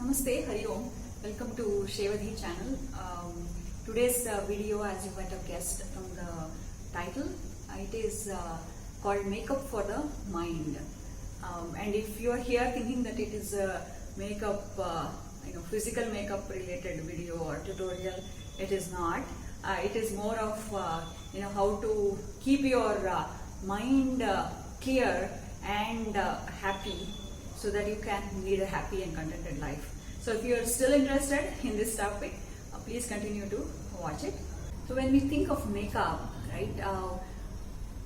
Namaste, Hari Om. Welcome to Shevadhi channel. Today's video, as you might have guessed from the title, it is called Makeup for the Mind. And if you are here thinking that it is a makeup, physical makeup related video or tutorial, it is not. It is more of how to keep your mind clear and happy, so that you can lead a happy and contented life. So if you are still interested in this topic, please continue to watch it. So when we think of makeup, right,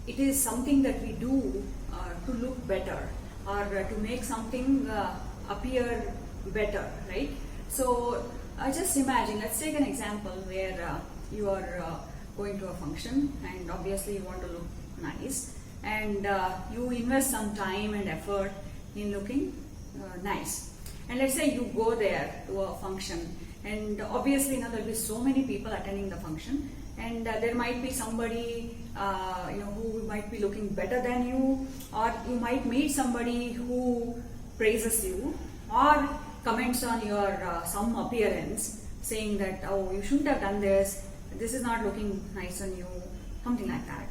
it is something that we do to look better or to make something appear better, right? So just imagine, let's take an example where you are going to a function and obviously you want to look nice, and you invest some time and effort in looking nice. And let's say you go there to a function, and obviously now there will be so many people attending the function, and there might be somebody who might be looking better than you, or you might meet somebody who praises you or comments on your some appearance, saying that, oh, you shouldn't have done this is not looking nice on you, something like that.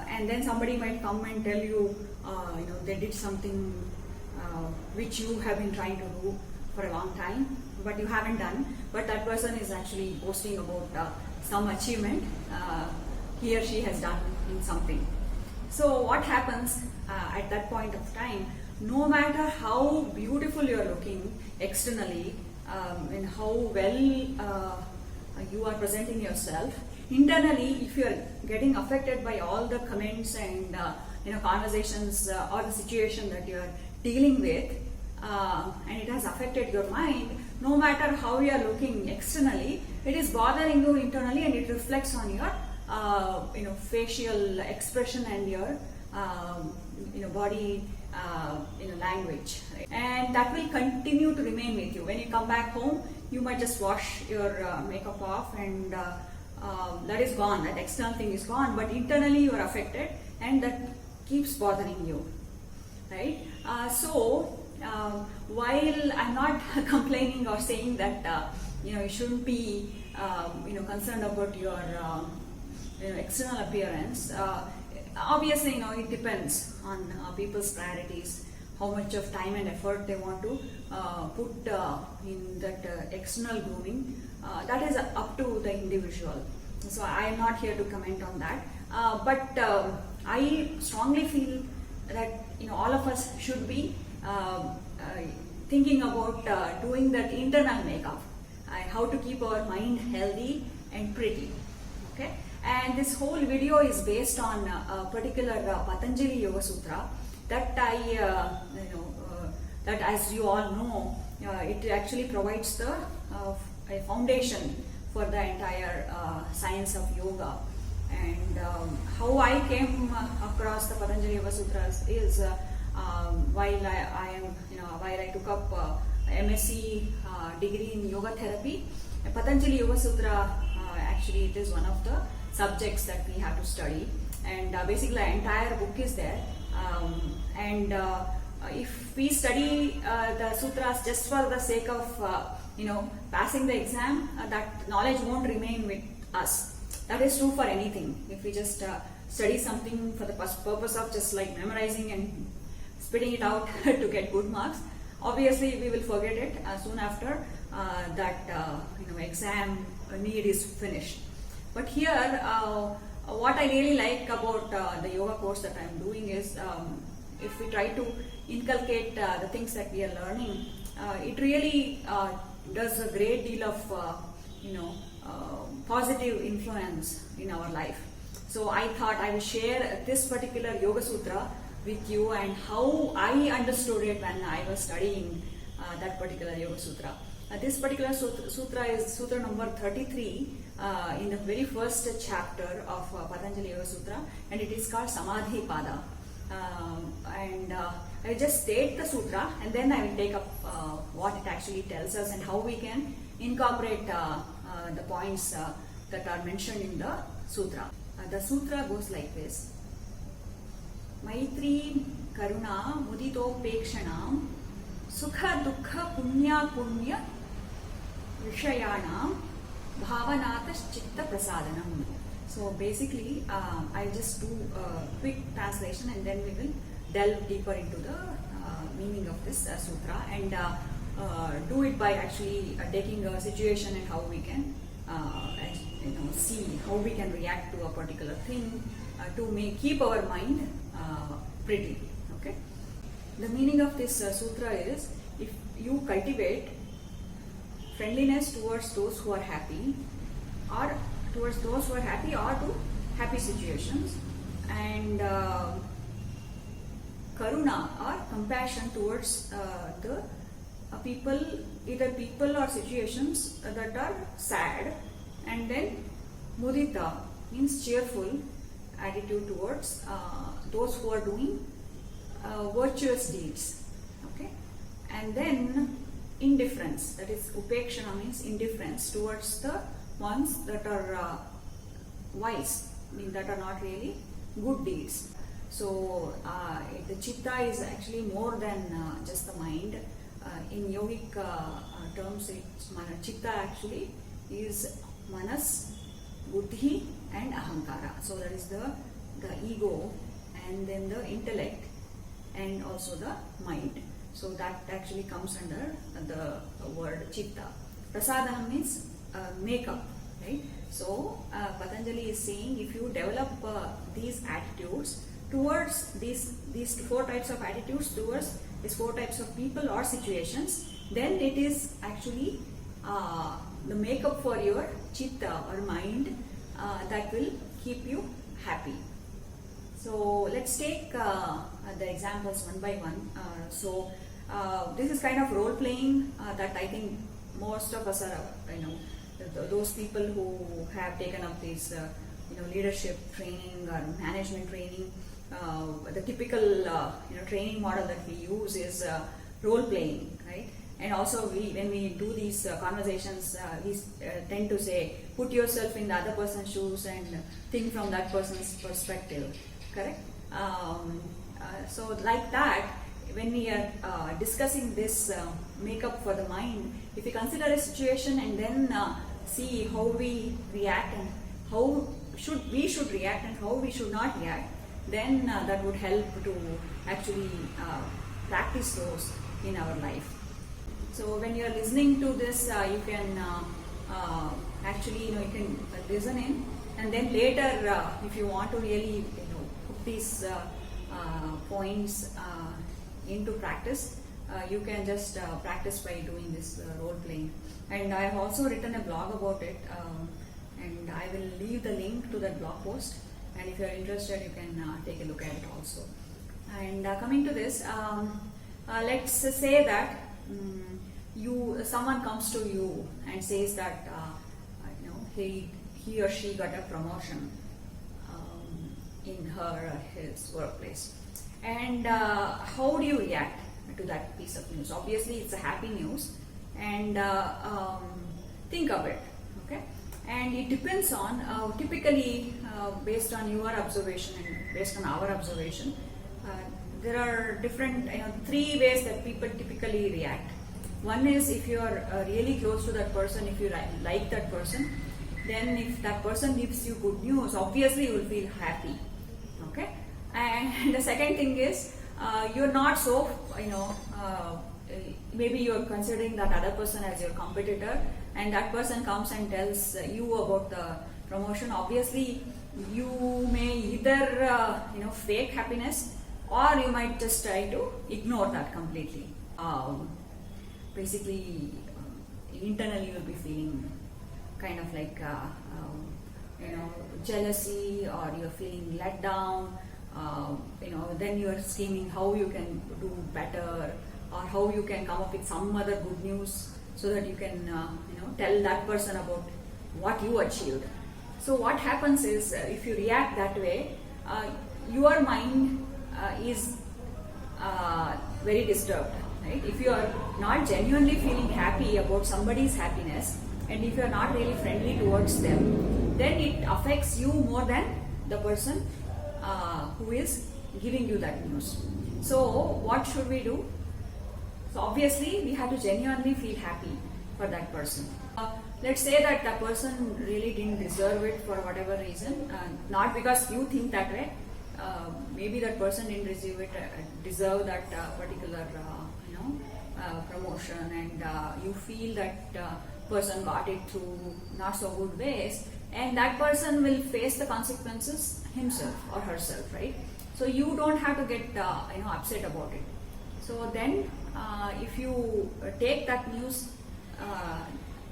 And then somebody might come and tell you, they did something which you have been trying to do for a long time, but you haven't done. But that person is actually boasting about some achievement he or she has done in something. So what happens at that point of time? No matter how beautiful you are looking externally and how well you are presenting yourself, internally, if you are getting affected by all the comments and conversations or the situation that you are dealing with, and it has affected your mind, no matter how you are looking externally, it is bothering you internally, and it reflects on your facial expression and your body language, right? And that will continue to remain with you. When you come back home, you might just wash your makeup off, and that is gone, that external thing is gone, but internally you are affected, and that keeps bothering you, right? So while I'm not complaining or saying that you shouldn't be concerned about your external appearance, obviously it depends on people's priorities, how much of time and effort they want to put in that external grooming. That is up to the individual. So I am not here to comment on that, but I strongly feel that all of us should be thinking about doing that internal makeup, how to keep our mind healthy and pretty. Okay, and this whole video is based on a particular Patanjali Yoga Sutra that that, as you all know, it actually provides the a foundation for the entire science of yoga. And how I came across the Patanjali Yoga Sutras is while I took up MSc degree in yoga therapy. Patanjali Yoga Sutra, actually it is one of the subjects that we have to study, and basically the entire book is there, and if we study the sutras just for the sake of passing the exam, that knowledge won't remain with us. That is true for anything. If we just study something for the purpose of just like memorizing and spitting it out to get good marks, obviously we will forget it soon after that exam need is finished. But here, what I really like about the yoga course that I am doing is, if we try to inculcate the things that we are learning, it really does a great deal of positive influence in our life. So I thought I will share this particular Yoga Sutra with you and how I understood it when I was studying that particular Yoga Sutra. This particular sutra is Sutra number 33 in the very first chapter of Patanjali Yoga Sutra, and it is called Samadhi Pada. And I will just state the sutra, and then I will take up what it actually tells us and how we can incorporate the points that are mentioned in the sutra. The sutra goes like this: Maitri Karuna Muditopekshana sukha dukha punya punya vishayanam bhavanatas chitta prasadanam. So basically, I'll just do a quick translation and then we will delve deeper into the meaning of this sutra and do it by actually taking a situation and how we can see how we can react to a particular thing to keep our mind pretty. Okay. The meaning of this sutra is, if you cultivate friendliness towards those who are happy, or towards those who are happy or to happy situations, and karuna or compassion towards the people, either people or situations that are sad, and then mudita means cheerful attitude towards those who are doing virtuous deeds. Okay, and then indifference, that is upekshana means indifference towards the ones that are wise, that are not really good deeds. So the chitta is actually more than just the mind. In yogic terms, it's chitta actually is manas, buddhi and ahankara. So that is the ego, and then the intellect, and also the mind. So that actually comes under the word chitta. Prasadana means makeup, right? So Patanjali is saying, if you develop these attitudes towards these four types of attitudes towards these four types of people or situations, then it is actually the makeup for your chitta or mind that will keep you happy. So let's take the examples one by one. So this is kind of role playing that I think most of us are, those people who have taken up this leadership training or management training. The typical training model that we use is role playing, right? And also when we do these conversations, we tend to say, put yourself in the other person's shoes and think from that person's perspective, correct? So like that, when we are discussing this makeup for the mind, if we consider a situation and then see how we react and how we should react and how we should not react, then that would help to actually practice those in our life. So when you are listening to this, you can actually you can listen in, and then later if you want to really put these points into practice, you can just practice by doing this role playing. And I have also written a blog about it, and I will leave the link to that blog post, and if you are interested you can take a look at it also. And coming to this, let's say that someone comes to you and says that he or she got a promotion in her or his workplace, and how do you react to that piece of news? Obviously it's a happy news, and think of it, okay? And it depends on typically based on your observation and based on our observation, there are different three ways that people typically react. One is, if you are really close to that person, if you like that person, then if that person gives you good news, obviously you will feel happy, okay? And the second thing is, you're not so maybe you're considering that other person as your competitor, and that person comes and tells you about the promotion. Obviously you may either fake happiness, or you might just try to ignore that completely. Basically internally you'll be feeling kind of like jealousy, or you're feeling let down. Then you're scheming how you can do better, or how you can come up with some other good news so that you can tell that person about what you achieved. So what happens is, if you react that way, your mind is very disturbed, right? If you are not genuinely feeling happy about somebody's happiness, and if you are not really friendly towards them, then it affects you more than the person who is giving you that news. So what should we do? So obviously we have to genuinely feel happy for that person. Let's say that the person really didn't deserve it for whatever reason, not because you think that way. Maybe that person didn't deserve that particular promotion, and you feel that person got it through not so good ways, and that person will face the consequences himself or herself, right? So you don't have to get upset about it. So then if you take that news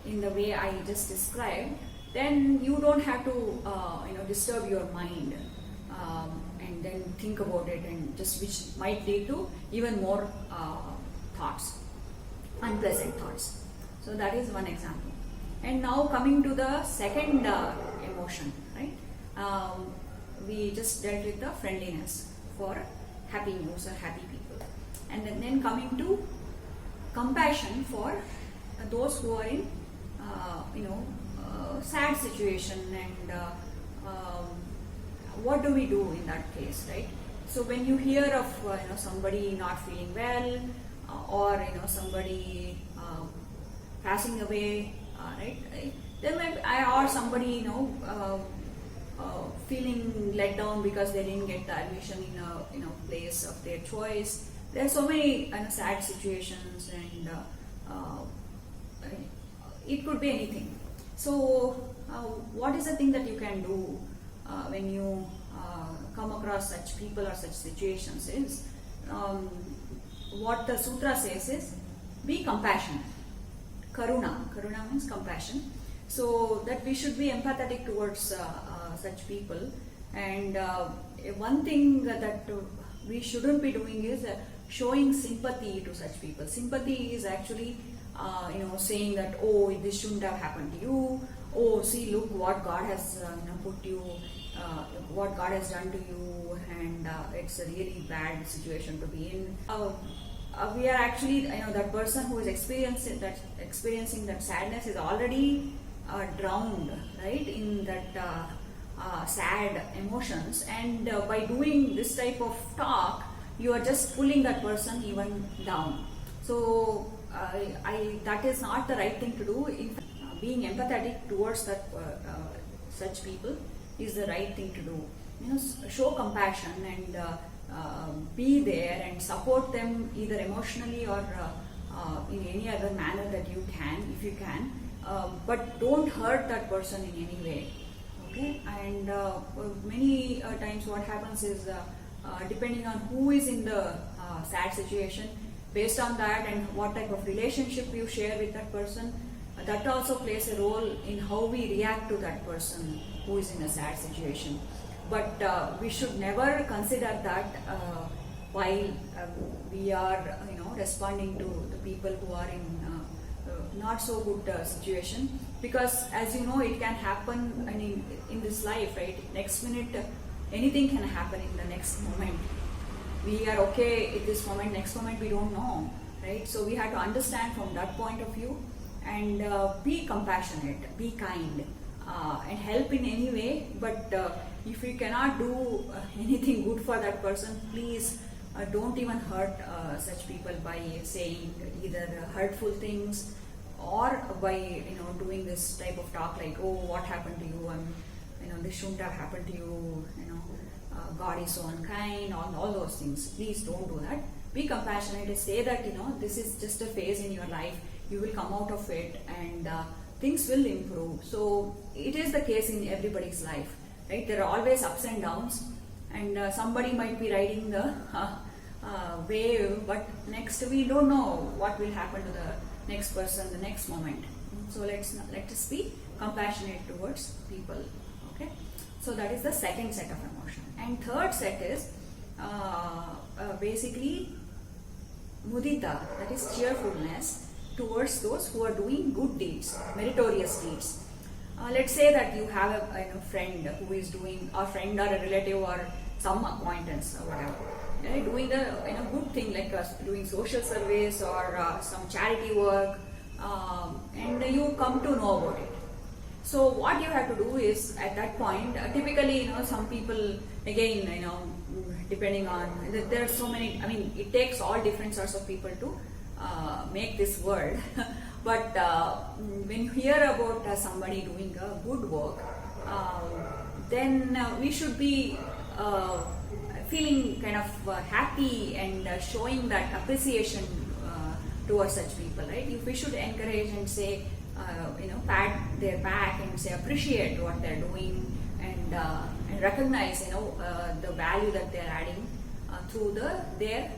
in the way I just described, then you don't have to disturb your mind and then think about it, and just which might lead to even more thoughts, unpleasant thoughts. So that is one example. And now coming to the second emotion, right? We just dealt with the friendliness for happy news or happy people, and then coming to compassion for those who are in sad situation, and what do we do in that case, right? So when you hear of somebody not feeling well, or somebody passing away, right? There might or somebody feeling let down because they didn't get the admission in a place of their choice. There are so many sad situations, and it could be anything. So what is the thing that you can do when you come across such people or such situations is, what the sutra says is, be compassionate. Karuna means compassion. So that we should be empathetic towards such people. And one thing that we shouldn't be doing is showing sympathy to such people. Sympathy is actually saying that, oh, this shouldn't have happened to you. Oh, see, look what God has put you, what God has done to you, and it's a really bad situation to be in. We are actually, that person who is experiencing that sadness is already drowned, right, in that sad emotions, and by doing this type of talk, you are just pulling that person even down. So that is not the right thing to do. Being empathetic towards that such people is the right thing to do. Show compassion and be there and support them either emotionally or in any other manner that you can, if you can. But don't hurt that person in any way. Okay, and many times what happens is, depending on who is in the sad situation, based on that and what type of relationship you share with that person, that also plays a role in how we react to that person who is in a sad situation. But we should never consider that while we are responding to the people who are in not so good situation, because as you know, it can happen in this life, right? Next minute anything can happen in the next moment. We are okay at this moment, next moment we don't know, right? So we have to understand from that point of view, and be compassionate, be kind, and help in any way. But if you cannot do anything good for that person, please don't even hurt such people by saying either hurtful things, or by doing this type of talk like, oh, what happened to you, and this shouldn't have happened to you, God is so unkind, all those things. Please don't do that. Be compassionate and say that this is just a phase in your life, you will come out of it, and things will improve. So it is the case in everybody's life, right? There are always ups and downs, and somebody might be riding the wave, but next we don't know what will happen to the next person the next moment. So let us be compassionate towards people. Okay, so that is the second set of emotion. And third set is basically mudita, that is cheerfulness towards those who are doing good deeds, meritorious deeds. Let's say that you have a friend who is doing, a friend or a relative or some acquaintance or whatever, doing a good thing like doing social service or some charity work, and you come to know about it. So what you have to do is, at that point, typically some people, again depending on, there are so many, it takes all different sorts of people to make this world. But when you hear about somebody doing a good work, then we should be feeling kind of happy and showing that appreciation towards such people, right? If we should encourage and say, pat their back and say appreciate what they're doing, and recognize the value that they're adding through their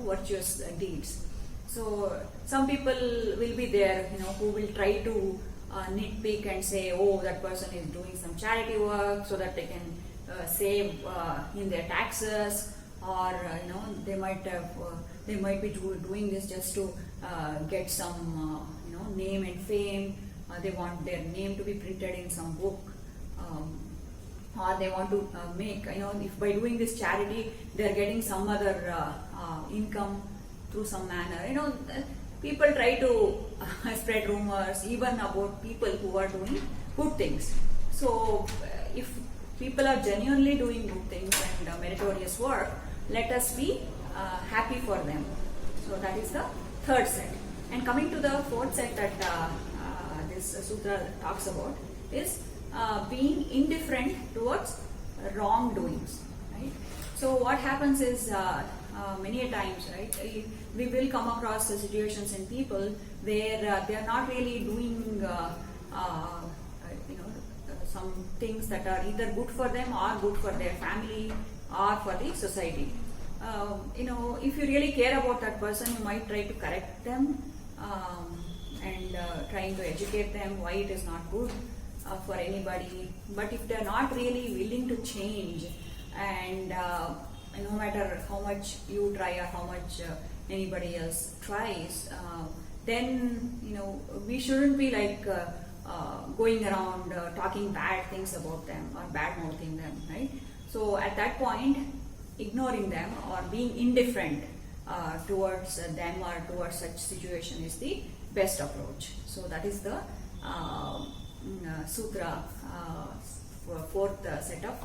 virtuous deeds. So some people will be there who will try to nitpick and say, oh, that person is doing some charity work so that they can save in their taxes, or they might be doing this just to get some name and fame. They want their name to be printed in some book, or they want to make if by doing this charity they are getting some other income through some manner. People try to spread rumors even about people who are doing good things. So if people are genuinely doing good things and meritorious work, let us be happy for them. So that is the third set. And coming to the fourth set that this sutra talks about is being indifferent towards wrongdoings, right? So what happens is many a times, right, we will come across situations in people where they are not really doing some things that are either good for them or good for their family or for the society. If you really care about that person, you might try to correct them and trying to educate them why it is not good for anybody. But if they are not really willing to change, and no matter how much you try or how much anybody else tries, then we shouldn't be like going around talking bad things about them or bad mouthing them, right? So at that point, ignoring them or being indifferent towards them or towards such situation is the best approach. So that is the sutra, fourth set of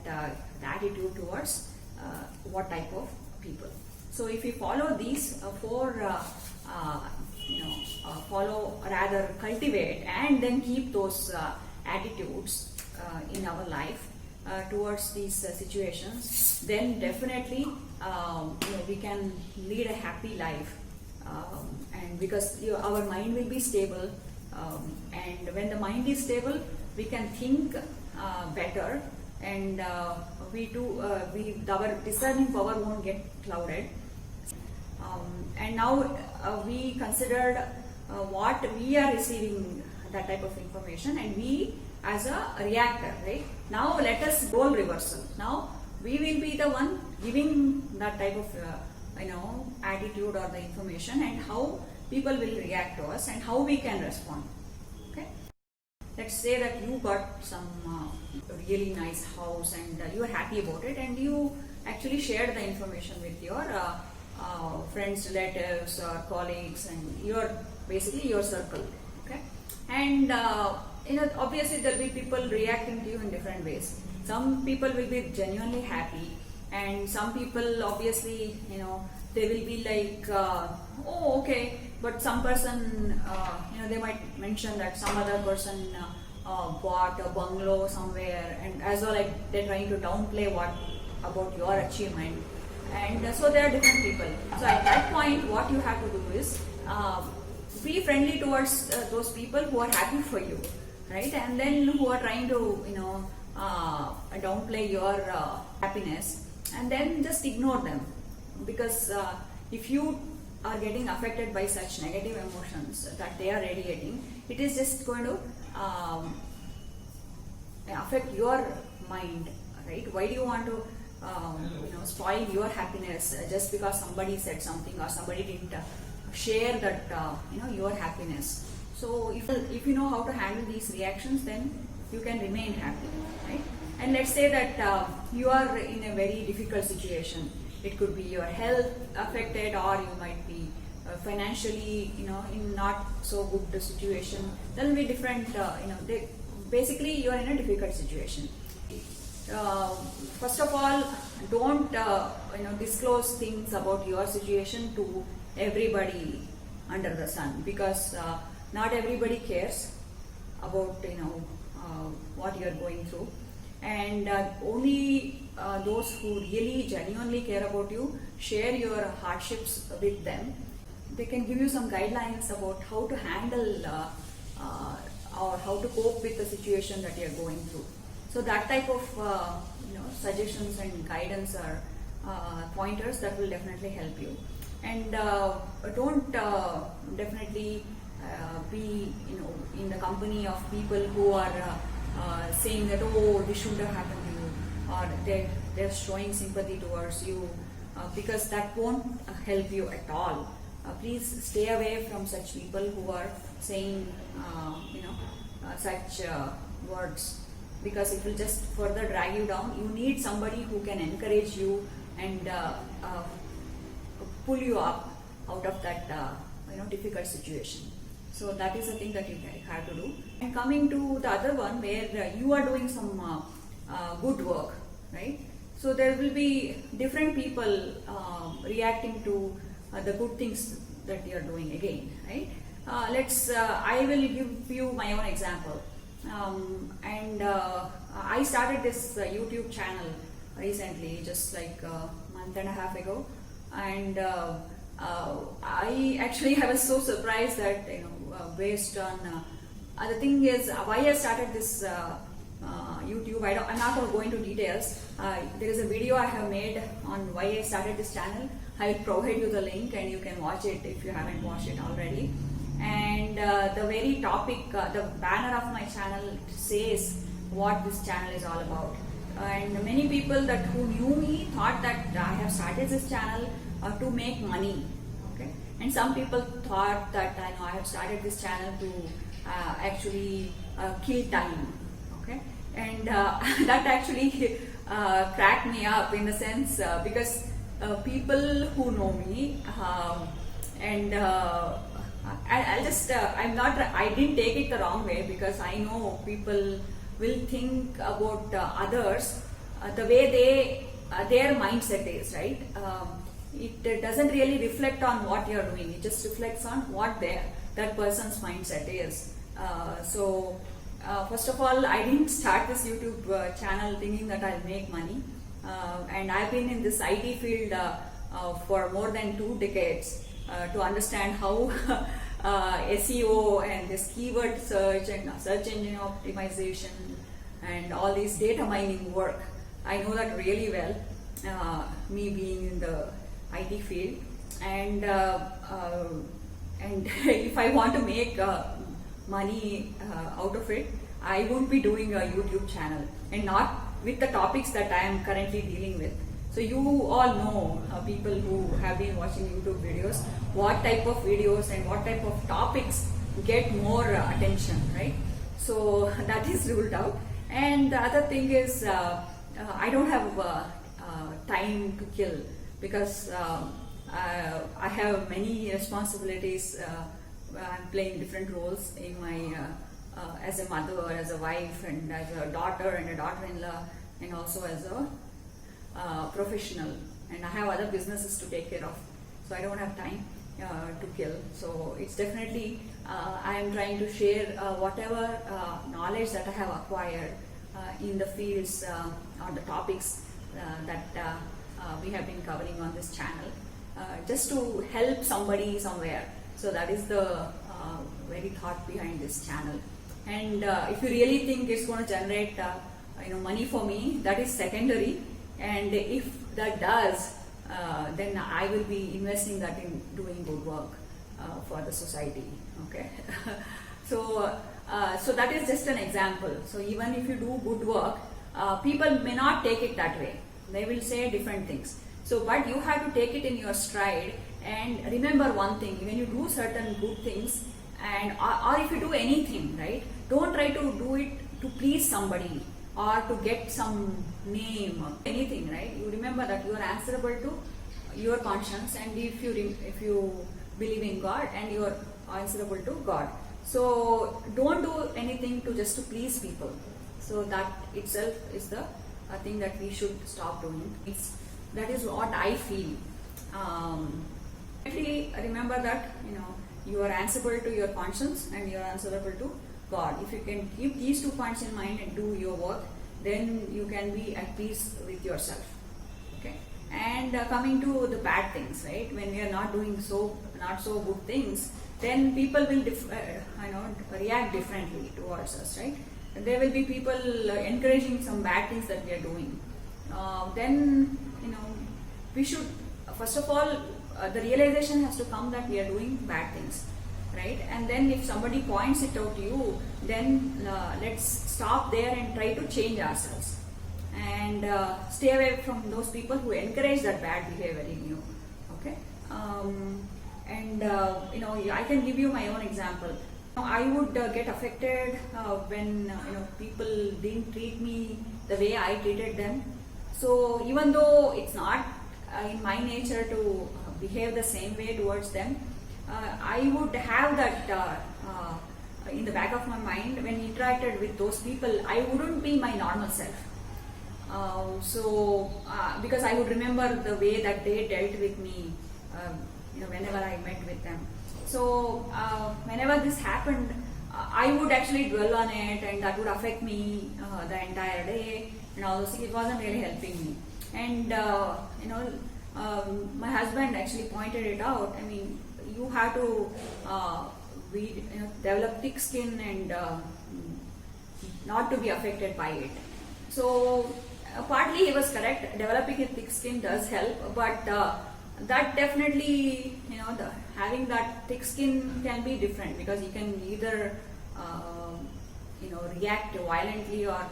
that attitude towards what type of people. So if we follow these cultivate and then keep those attitudes in our life towards these situations, then definitely we can lead a happy life, and because our mind will be stable, and when the mind is stable, we can think better, and our discerning power won't get clouded. And now we considered what we are receiving, that type of information, and we as a reactor, right? Now let us role reversal. Now we will be the one giving that type of attitude or the information, and how people will react to us and how we can respond. Okay, let's say that you got some really nice house and you are happy about it, and you actually shared the information with your friends, relatives, or colleagues, and basically your circle. Okay, and obviously there will be people reacting to you in different ways. Some people will be genuinely happy, and some people obviously they will be like, oh okay, but some person they might mention that some other person bought a bungalow somewhere, and as well, like they're trying to downplay about your achievement, and so there are different people. So at that point, what you have to do is be friendly towards those people who are happy for you, right? And then who are trying to downplay your happiness, and then just ignore them, because if you are getting affected by such negative emotions that they are radiating, it is just going to affect your mind, right? Why do you want to spoil your happiness just because somebody said something or somebody didn't share that your happiness? So if you know how to handle these reactions, then you can remain happy, right? And let's say that you are in a very difficult situation. It could be your health affected, or you might be financially in not so good situation. That will be different. Basically you are in a difficult situation. uh, first of all, don't disclose things about your situation to everybody under the sun, because not everybody cares about what you are going through, and only those who really genuinely care about you, share your hardships with them. They can give you some guidelines about how to handle or how to cope with the situation that you are going through. So that type of suggestions and guidance are pointers that will definitely help you. And don't definitely be in the company of people who are saying that, oh, this shouldn't have happened to you, or they're showing sympathy towards you, because that won't help you at all. Please stay away from such people who are saying such words, because it will just further drag you down. You need somebody who can encourage you and pull you up out of that difficult situation. So that is the thing that you have to do. And coming to the other one, where you are doing some good work, right? So there will be different people reacting to the good things that you are doing again, right? I will give you my own example. I started this YouTube channel recently, just like a month and a half ago, and I was so surprised that based on the thing is why I started this YouTube. I'm not going to go into details. There is a video I have made on why I started this channel. I will provide you the link and you can watch it if you haven't watched it already. And the very topic, the banner of my channel says what this channel is all about. And many people who knew me thought that I have started this channel to make money. Okay, and some people thought that I have started this channel to actually kill time. Okay, and that actually cracked me up in the sense because people who know me and I didn't take it the wrong way, because I know people will think about others the way their mindset is, right? It doesn't really reflect on what you're doing. It just reflects on what that person's mindset is. First of all, I didn't start this YouTube channel thinking that I'll make money. And I've been in this IT field for more than 2 decades to understand how SEO and this keyword search and search engine optimization and all these data mining work. I know that really well, me being in the IT field, and if I want to make money out of it, I won't be doing a YouTube channel, and not with the topics that I am currently dealing with. So you all know, people who have been watching YouTube videos, what type of videos and what type of topics get more attention, right? So that is ruled out. And the other thing is, I don't have time to kill, because I have many responsibilities. I'm playing different roles in my as a mother, as a wife, and as a daughter and a daughter-in-law, and also as a professional. And I have other businesses to take care of, so I don't have time to kill. So it's definitely I am trying to share whatever knowledge that I have acquired in the fields or the topics that we have been covering on this channel, just to help somebody somewhere. So that is the very thought behind this channel. And if you really think it's going to generate money for me, that is secondary. And if that does, then I will be investing that in doing good work for the society. Okay. So that is just an example. So even if you do good work, people may not take it that way. They will say different things. So, but you have to take it in your stride, and remember one thing: when you do certain good things, and or if you do anything, right, don't try to do it to please somebody or to get some name, anything, right? You remember that you are answerable to your conscience, and if you believe in God, and you are answerable to God. So don't do anything just to please people. So that itself is the a thing that we should stop doing. That is what I feel. Definitely remember that you are answerable to your conscience and you are answerable to God. If you can keep these 2 points in mind and do your work, then you can be at peace with yourself. Okay. And coming to the bad things, right? When we are not doing not so good things, then people will react differently towards us, right? And there will be people encouraging some bad things that we are doing. Then we should first of all the realization has to come that we are doing bad things, right? And then if somebody points it out to you, then let's stop there and try to change ourselves and stay away from those people who encourage that bad behavior in you. Okay. I can give you my own example. I would get affected when people didn't treat me the way I treated them. So even though it's not in my nature to behave the same way towards them, I would have that in the back of my mind. When interacted with those people, I wouldn't be my normal self. Because I would remember the way that they dealt with me whenever I met with them. So whenever this happened, I would actually dwell on it, and that would affect me the entire day, and all those things. It wasn't really helping me. And my husband actually pointed it out. I mean, you have to develop thick skin and not to be affected by it. So partly he was correct. Developing a thick skin does help, but that definitely, having that thick skin can be different, because you can either react violently or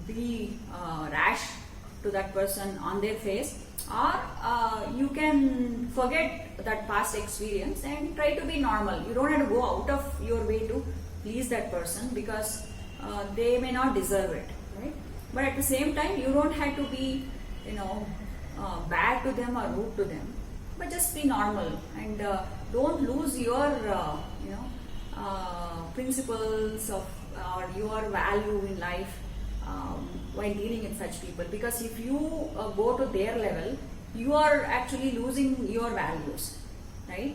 be rash to that person on their face, or you can forget that past experience and try to be normal. You don't have to go out of your way to please that person, because they may not deserve it, right? But at the same time, you don't have to be bad to them or rude to them, but just be normal, and don't lose your principles or your value in life while dealing with such people. Because if you go to their level, you are actually losing your values, right?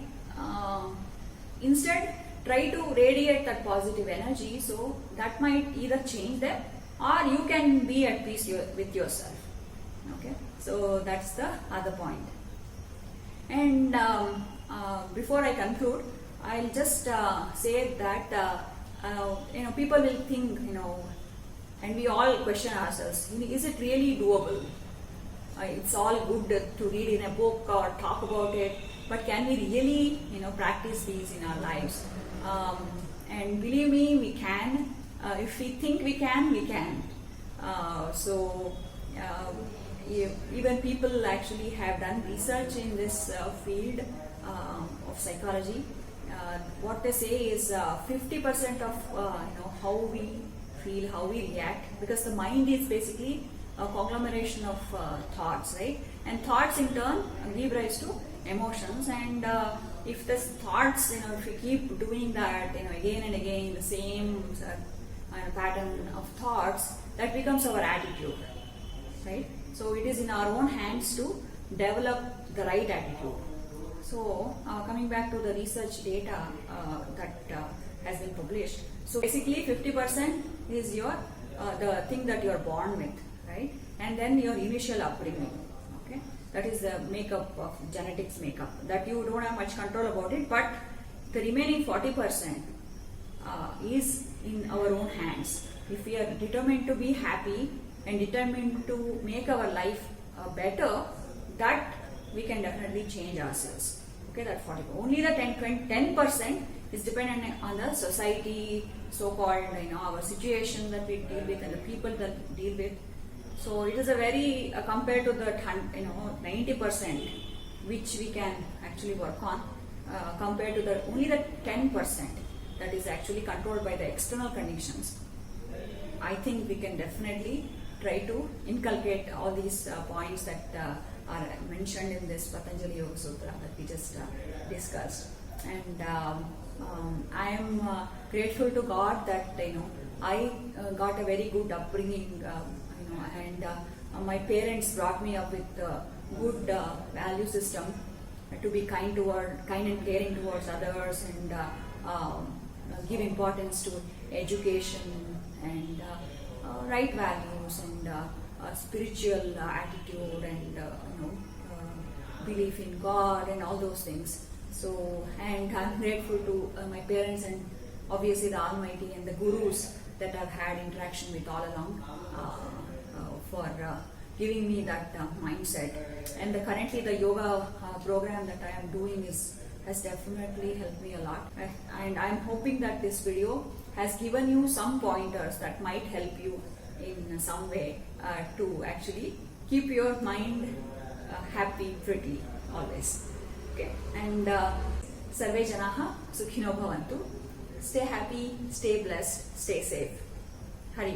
Instead, try to radiate that positive energy, so that might either change them or you can be at peace with yourself. Okay, so that's the other point. And before I conclude, I'll just say that people will think, and we all question ourselves, is it really doable? It's all good to read in a book or talk about it, but can we really practice these in our lives? And believe me, we can. If we think we can, we can. Even people actually have done research in this field of psychology. What they say is 50% of how we feel, how we react, because the mind is basically a conglomeration of thoughts, right? And thoughts in turn give rise to emotions, and if the thoughts, if we keep doing that, again and again, the same pattern of thoughts, that becomes our attitude, right? So it is in our own hands to develop the right attitude. So coming back to the research data that has been published, so basically 50% is your the thing that you are born with, right? And then your initial upbringing. Okay, that is the makeup of genetics makeup, that you don't have much control about it, but the remaining 40% is in our own hands. If we are determined to be happy and determined to make our life better, that we can definitely change ourselves. Okay, that 40%. Only the 10% is dependent on the society, so-called, our situation that we deal with and the people that deal with. So it is a very compared to the 90% which we can actually work on, compared to the only the 10% that is actually controlled by the external conditions. I think we can definitely try to inculcate all these points that are mentioned in this Patanjali Yoga Sutra that we just discussed. And I am grateful to God that I got a very good upbringing, and my parents brought me up with good value system to be kind and caring towards others, and give importance to education and right values and spiritual attitude and belief in God and all those things. So, and I'm grateful to my parents and obviously the Almighty and the gurus that I've had interaction with all along for giving me that mindset. And currently the yoga program that I am doing has definitely helped me a lot. And I'm hoping that this video has given you some pointers that might help you in some way to actually keep your mind happy, pretty, always. Okay, and sarve janaha sukhino bhavantu. Stay happy, stay blessed, stay safe. Hari.